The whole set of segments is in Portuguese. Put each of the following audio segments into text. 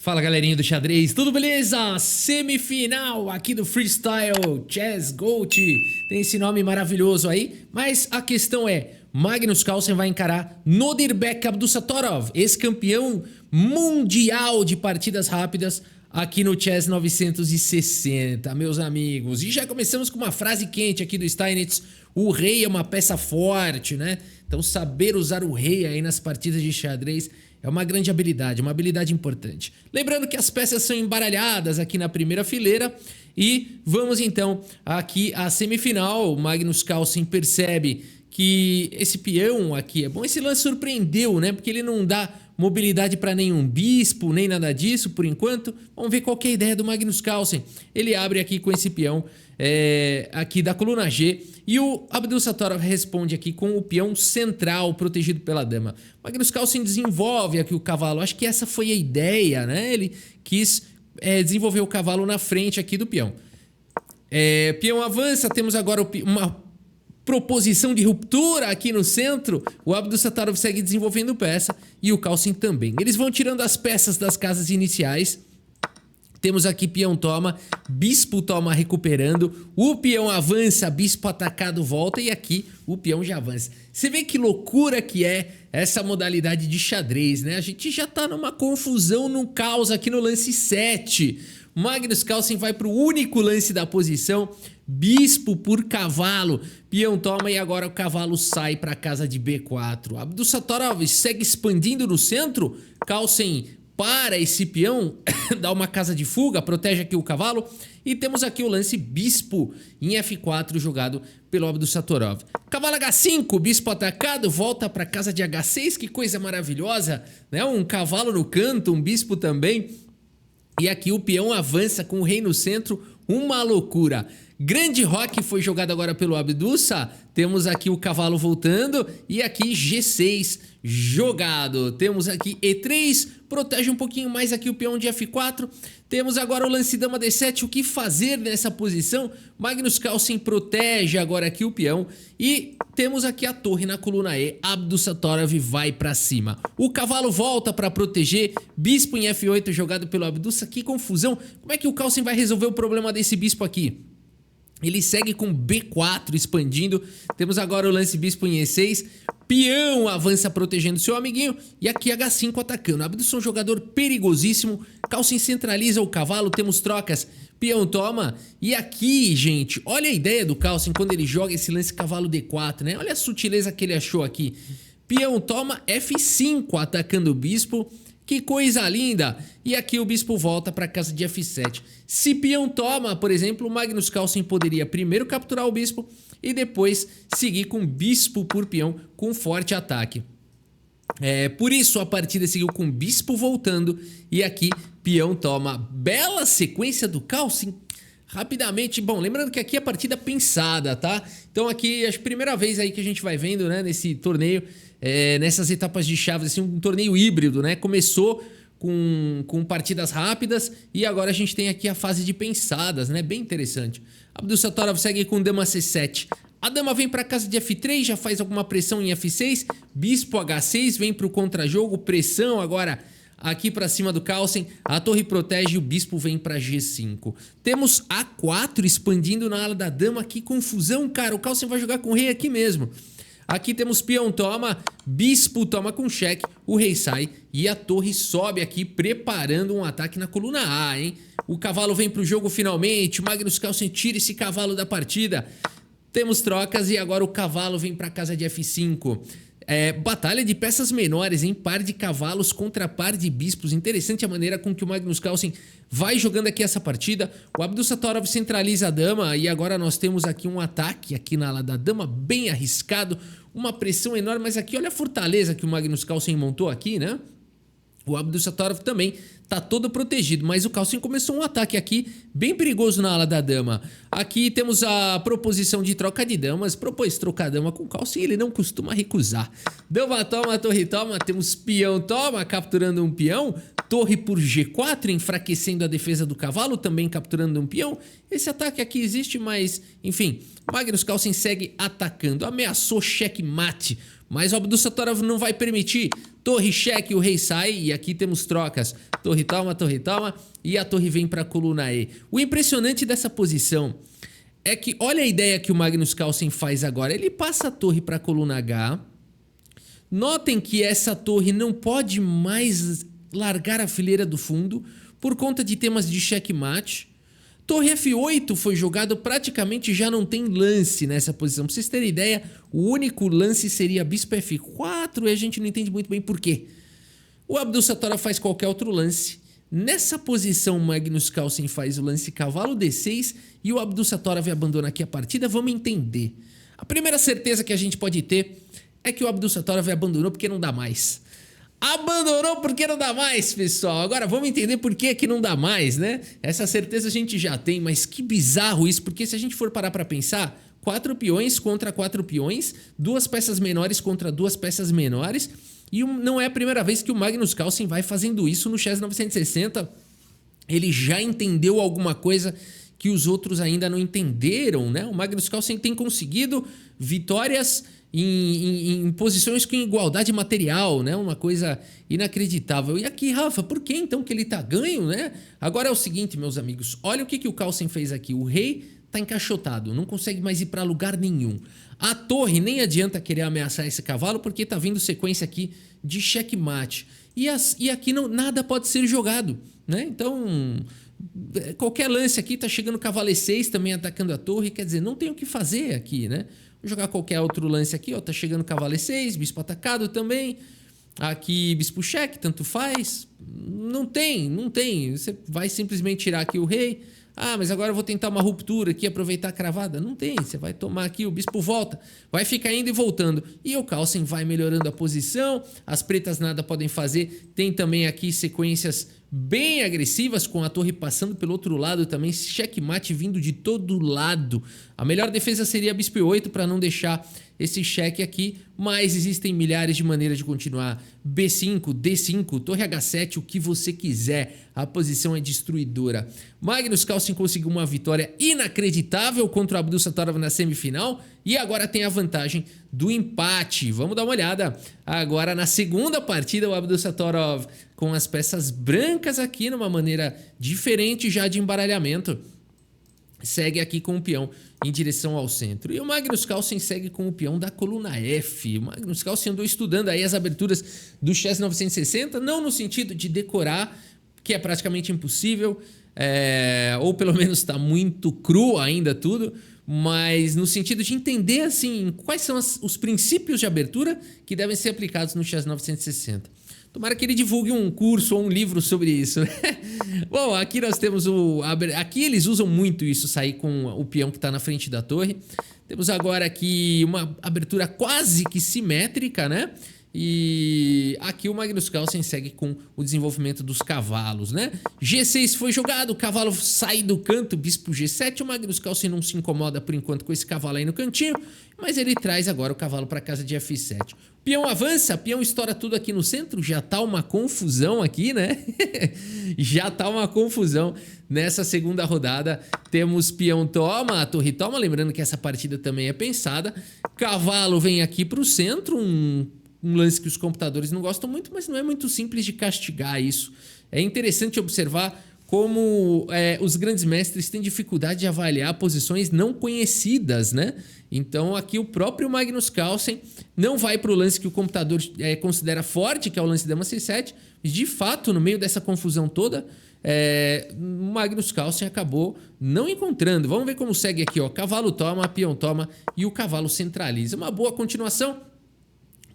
Fala galerinha do xadrez, tudo beleza? Semifinal aqui do Freestyle Chess Gold, tem esse nome maravilhoso aí, mas a questão é, Magnus Carlsen vai encarar Nodirbek Abdusattorov, ex-campeão mundial de partidas rápidas aqui no Chess 960, meus amigos. E já começamos com uma frase quente aqui do Steinitz, o rei é uma peça forte, né? Então saber usar o rei aí nas partidas de xadrez é uma grande habilidade, uma habilidade importante. Lembrando que as peças são embaralhadas aqui na primeira fileira e vamos então aqui à semifinal. O Magnus Carlsen percebe que esse peão aqui é bom. Esse lance surpreendeu, né? Porque ele não dá mobilidade para nenhum bispo, nem nada disso por enquanto. Vamos ver qual que é a ideia do Magnus Carlsen. Ele abre aqui com esse peão aqui da coluna G e o Abdusattorov responde aqui com o peão central protegido pela dama. Magnus Carlsen desenvolve aqui o cavalo. Acho que essa foi a ideia, né? Ele quis desenvolver o cavalo na frente aqui do peão. Peão avança, temos agora uma proposição de ruptura aqui no centro. O Abdusattorov segue desenvolvendo peça e o Carlsen também. Eles vão tirando as peças das casas iniciais. Temos aqui peão toma, bispo toma recuperando, o peão avança, bispo atacado volta e aqui o peão já avança. Você vê que loucura que é essa modalidade de xadrez, né? A gente já tá numa confusão, num caos aqui no lance 7. Magnus Carlsen vai para o único lance da posição, bispo por cavalo, peão toma e agora o cavalo sai para a casa de B4. Abdusattorov segue expandindo no centro, Carlsen para esse peão, dá uma casa de fuga, protege aqui o cavalo e temos aqui o lance bispo em F4 jogado pelo Abdusattorov. Cavalo H5, bispo atacado, volta para casa de H6, que coisa maravilhosa, né? Um cavalo no canto, um bispo também. E aqui o peão avança com o rei no centro, uma loucura. Grande roque foi jogado agora pelo Abdusa. Temos aqui o cavalo voltando e aqui G6 jogado. Temos aqui E3, protege um pouquinho mais aqui o peão de F4. Temos agora o lance dama D7, o que fazer nessa posição? Magnus Carlsen protege agora aqui o peão e temos aqui a torre na coluna E. Abdusattorov vai para cima. O cavalo volta para proteger, bispo em F8 jogado pelo Abdusa. Que confusão, como é que o Carlsen vai resolver o problema desse bispo aqui? Ele segue com B4 expandindo. Temos agora o lance bispo em E6. Peão avança protegendo seu amiguinho. E aqui H5 atacando. Abdusa é um jogador perigosíssimo. Carlsen centraliza o cavalo. Temos trocas. Peão toma. E aqui, gente, olha a ideia do Carlsen quando ele joga esse lance cavalo D4, né? Olha a sutileza que ele achou aqui. Peão toma F5 atacando o bispo. Que coisa linda! E aqui o bispo volta para a casa de F7. Se peão toma, por exemplo, o Magnus Carlsen poderia primeiro capturar o bispo e depois seguir com bispo por peão com forte ataque. Por isso a partida seguiu com bispo voltando e aqui peão toma. Bela sequência do Carlsen. Rapidamente, bom, lembrando que aqui é partida pensada, tá? Então aqui é a primeira vez aí que a gente vai vendo, né, nesse torneio, nessas etapas de chaves, assim, um torneio híbrido, né? Começou com partidas rápidas e agora a gente tem aqui a fase de pensadas, né? Bem interessante. Abdusattorov segue com dama C7. A dama vem para casa de F3, já faz alguma pressão em F6, bispo H6, vem para o contra-jogo, pressão agora aqui para cima do Carlsen, a torre protege e o bispo vem para G5. Temos A4 expandindo na ala da dama, que confusão, cara, o Carlsen vai jogar com o rei aqui mesmo. Aqui temos peão toma, bispo toma com cheque, o rei sai e a torre sobe aqui preparando um ataque na coluna A, hein? O cavalo vem para o jogo finalmente, o Magnus Carlsen tira esse cavalo da partida. Temos trocas e agora o cavalo vem para casa de F5. Batalha de peças menores, em par de cavalos contra par de bispos. Interessante a maneira com que o Magnus Carlsen vai jogando aqui essa partida. O Abdusattorov centraliza a dama e agora nós temos aqui um ataque aqui na ala da dama bem arriscado. Uma pressão enorme, mas aqui olha a fortaleza que o Magnus Carlsen montou aqui, né? O Abdusattorov também tá todo protegido, mas o Carlsen começou um ataque aqui bem perigoso na ala da dama. Aqui temos a proposição de troca de damas, propôs trocar dama com o Carlsen e ele não costuma recusar. Dama toma, torre toma, temos peão toma, capturando um peão, torre por G4, enfraquecendo a defesa do cavalo, também capturando um peão. Esse ataque aqui existe, mas enfim, Magnus Carlsen segue atacando, ameaçou checkmate. Mas o Abdussatorov não vai permitir. Torre cheque, o rei sai e aqui temos trocas. Torre toma e a torre vem para a coluna E. O impressionante dessa posição é que olha a ideia que o Magnus Carlsen faz agora. Ele passa a torre para a coluna H. Notem que essa torre não pode mais largar a fileira do fundo por conta de temas de checkmate. Torre F8 foi jogado, praticamente já não tem lance nessa posição. Pra vocês terem ideia, o único lance seria bispo F4 e a gente não entende muito bem por quê. O Abdussatorov faz qualquer outro lance. Nessa posição, Magnus Carlsen faz o lance cavalo D6 e o Abdussatorov abandona aqui a partida. Vamos entender. A primeira certeza que a gente pode ter é que o Abdussatorov abandonou porque não dá mais. Abandonou porque não dá mais, pessoal. Agora vamos entender por que não dá mais, né? Essa certeza a gente já tem, mas que bizarro isso, porque se a gente for parar para pensar, 4 peões contra 4 peões, 2 peças menores contra 2 peças menores, e não é a primeira vez que o Magnus Carlsen vai fazendo isso no Chess 960. Ele já entendeu alguma coisa que os outros ainda não entenderam, né? O Magnus Carlsen tem conseguido vitórias em posições com igualdade material, né? Uma coisa inacreditável. E aqui, Rafa, por que então que ele tá ganho, né? Agora é o seguinte, meus amigos, olha o que o Carlsen fez aqui. O rei tá encaixotado, não consegue mais ir para lugar nenhum. A torre nem adianta querer ameaçar esse cavalo porque tá vindo sequência aqui de checkmate. E aqui nada pode ser jogado, né? Então, qualquer lance aqui tá chegando cavalo E6 também atacando a torre, quer dizer, não tem o que fazer aqui, né? Vou jogar qualquer outro lance aqui, ó, tá chegando cavalo E6, bispo atacado também. Aqui bispo cheque, tanto faz. Não tem. Você vai simplesmente tirar aqui o rei. Ah, mas agora eu vou tentar uma ruptura aqui, aproveitar a cravada. Não tem, você vai tomar aqui, o bispo volta. Vai ficar indo e voltando. E o Carlsen vai melhorando a posição. As pretas nada podem fazer. Tem também aqui sequências bem agressivas, com a torre passando pelo outro lado também. Checkmate vindo de todo lado. A melhor defesa seria bispo E8 para não deixar esse cheque aqui, mas existem milhares de maneiras de continuar. B5, D5, torre H7, o que você quiser. A posição é destruidora. Magnus Carlsen conseguiu uma vitória inacreditável contra o Abdussatorov na semifinal e agora tem a vantagem do empate. Vamos dar uma olhada agora na segunda partida. O Abdussatorov com as peças brancas aqui numa maneira diferente já de embaralhamento. Segue aqui com o peão em direção ao centro. E o Magnus Carlsen segue com o peão da coluna F. O Magnus Carlsen andou estudando aí as aberturas do Chess 960, não no sentido de decorar, que é praticamente impossível, ou pelo menos está muito cru ainda tudo, mas no sentido de entender assim quais são os princípios de abertura que devem ser aplicados no Chess 960. Tomara que ele divulgue um curso ou um livro sobre isso. Bom, aqui nós temos aqui eles usam muito isso, sair com o peão que está na frente da torre. Temos agora aqui uma abertura quase que simétrica, né? E aqui o Magnus Carlsen segue com o desenvolvimento dos cavalos, né? G6 foi jogado, o cavalo sai do canto, bispo G7. O Magnus Carlsen não se incomoda por enquanto com esse cavalo aí no cantinho, mas ele traz agora o cavalo para casa de F7. Peão avança, peão estoura tudo aqui no centro, já tá uma confusão aqui, né? Já tá uma confusão nessa segunda rodada. Temos peão toma, a torre toma, lembrando que essa partida também é pensada. Cavalo vem aqui pro centro, um lance que os computadores não gostam muito, mas não é muito simples de castigar isso. É interessante observar como os grandes mestres têm dificuldade de avaliar posições não conhecidas, né? Então aqui o próprio Magnus Carlsen não vai para o lance que o computador considera forte, que é o lance dama C7. De fato, no meio dessa confusão toda, o Magnus Carlsen acabou não encontrando. Vamos ver como segue aqui, ó. Cavalo toma, peão toma e o cavalo centraliza. Uma boa continuação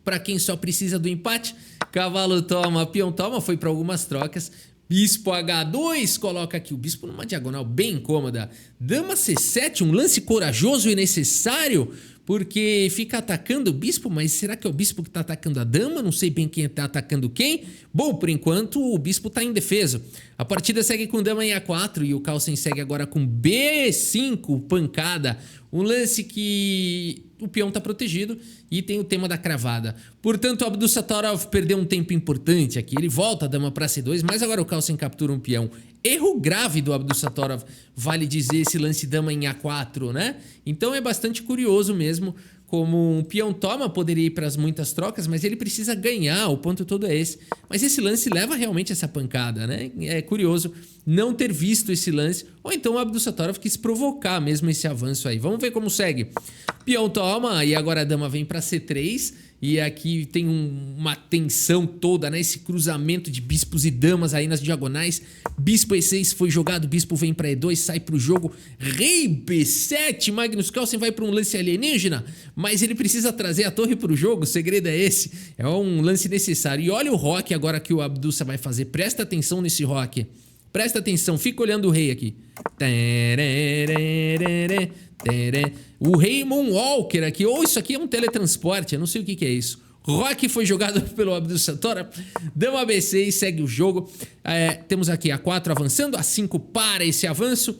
para quem só precisa do empate. Cavalo toma, peão toma, foi para algumas trocas. Bispo H2, coloca aqui o bispo numa diagonal bem incômoda. Dama C7, um lance corajoso e necessário, porque fica atacando o bispo, mas será que é o bispo que está atacando a dama? Não sei bem quem está atacando quem. Bom, por enquanto o bispo está indefeso. A partida segue com dama em A4 e o Carlsen segue agora com B5, pancada. Um lance que o peão está protegido e tem o tema da cravada. Portanto, o Abdussatorov perdeu um tempo importante aqui. Ele volta a dama para C2, mas agora o Carlsen captura um peão. Erro grave do Abdussatorov, vale dizer, esse lance dama em A4, né? Então é bastante curioso mesmo como um peão toma, poderia ir para as muitas trocas, mas ele precisa ganhar, o ponto todo é esse. Mas esse lance leva realmente essa pancada, né? É curioso não ter visto esse lance, ou então o Abdussatorov quis provocar mesmo esse avanço aí. Vamos ver como segue. Peão toma, e agora a dama vem para C3, e aqui tem uma tensão toda, né? Esse cruzamento de bispos e damas aí nas diagonais. Bispo E6 foi jogado, bispo vem para E2, sai pro jogo. Rei B7, Magnus Carlsen vai para um lance alienígena, mas ele precisa trazer a torre pro jogo, o segredo é esse. É um lance necessário. E olha o rock agora que o Abdussa vai fazer, presta atenção nesse rock. Presta atenção, fica olhando o rei aqui. O rei Moonwalker aqui, ou isso aqui é um teletransporte, eu não sei o que é isso. Rock foi jogado pelo Abdussatorov, dama B6, segue o jogo. Temos aqui A4 avançando, A5 para esse avanço.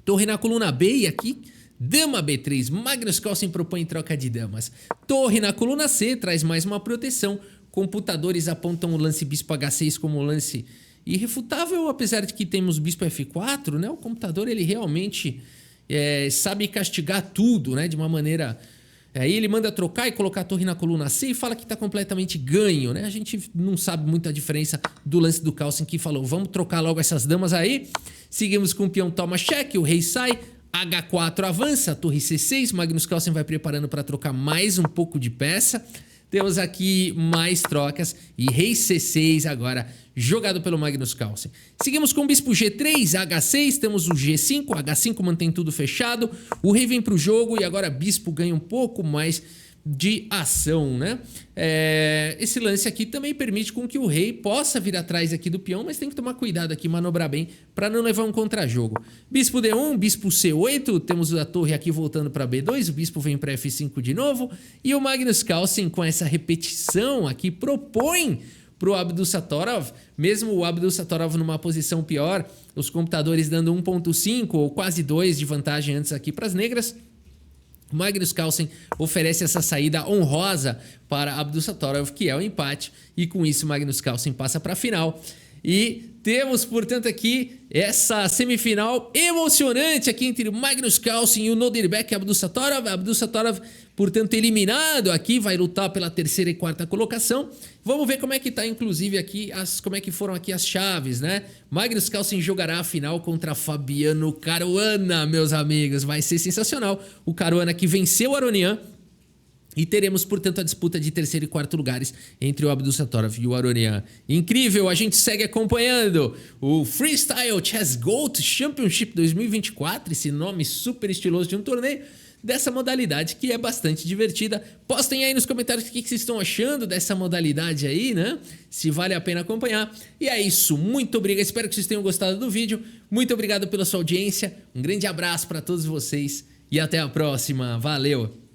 Torre na coluna B e aqui dama B3, Magnus Carlsen propõe troca de damas. Torre na coluna C, traz mais uma proteção. Computadores apontam o lance bispo H6 como lance irrefutável, apesar de que temos bispo F4, né? O computador ele realmente sabe castigar tudo, né? De uma maneira... Aí ele manda trocar e colocar a torre na coluna C e fala que está completamente ganho, né? A gente não sabe muito a diferença do lance do Carlsen que falou, vamos trocar logo essas damas aí. Seguimos com o peão toma cheque, o rei sai, H4 avança, torre C6, Magnus Carlsen vai preparando para trocar mais um pouco de peça. Temos aqui mais trocas e rei C6 agora jogado pelo Magnus Carlsen. Seguimos com o bispo G3, H6, temos o G5, H5 mantém tudo fechado. O rei vem para o jogo e agora bispo ganha um pouco mais de ação, né? Esse lance aqui também permite com que o rei possa vir atrás aqui do peão, mas tem que tomar cuidado aqui, manobrar bem para não levar um contra-jogo. Bispo D1, bispo C8, temos a torre aqui voltando para B2, o bispo vem para F5 de novo, e o Magnus Carlsen com essa repetição aqui propõe pro Abdussatorov, mesmo o Abdussatorov numa posição pior, os computadores dando 1.5 ou quase 2 de vantagem antes aqui para as negras. Magnus Carlsen oferece essa saída honrosa para Abdussatorov, que é o empate, e com isso Magnus Carlsen passa para a final. E temos, portanto, aqui essa semifinal emocionante aqui entre o Magnus Carlsen e o Nodirbek Abdussatorov. Abdussatorov, portanto, eliminado aqui, vai lutar pela terceira e quarta colocação. Vamos ver como é que tá, inclusive, aqui, como é que foram aqui as chaves, né? Magnus Carlsen jogará a final contra Fabiano Caruana, meus amigos. Vai ser sensacional. O Caruana que venceu o Aronian. E teremos, portanto, a disputa de terceiro e quarto lugares entre o Abdussatorov e o Aronian. Incrível, a gente segue acompanhando o Freestyle Chess Gold Championship 2024, esse nome super estiloso de um torneio dessa modalidade que é bastante divertida. Postem aí nos comentários o que vocês estão achando dessa modalidade aí, né? Se vale a pena acompanhar. E é isso, muito obrigado, espero que vocês tenham gostado do vídeo. Muito obrigado pela sua audiência, um grande abraço para todos vocês e até a próxima. Valeu!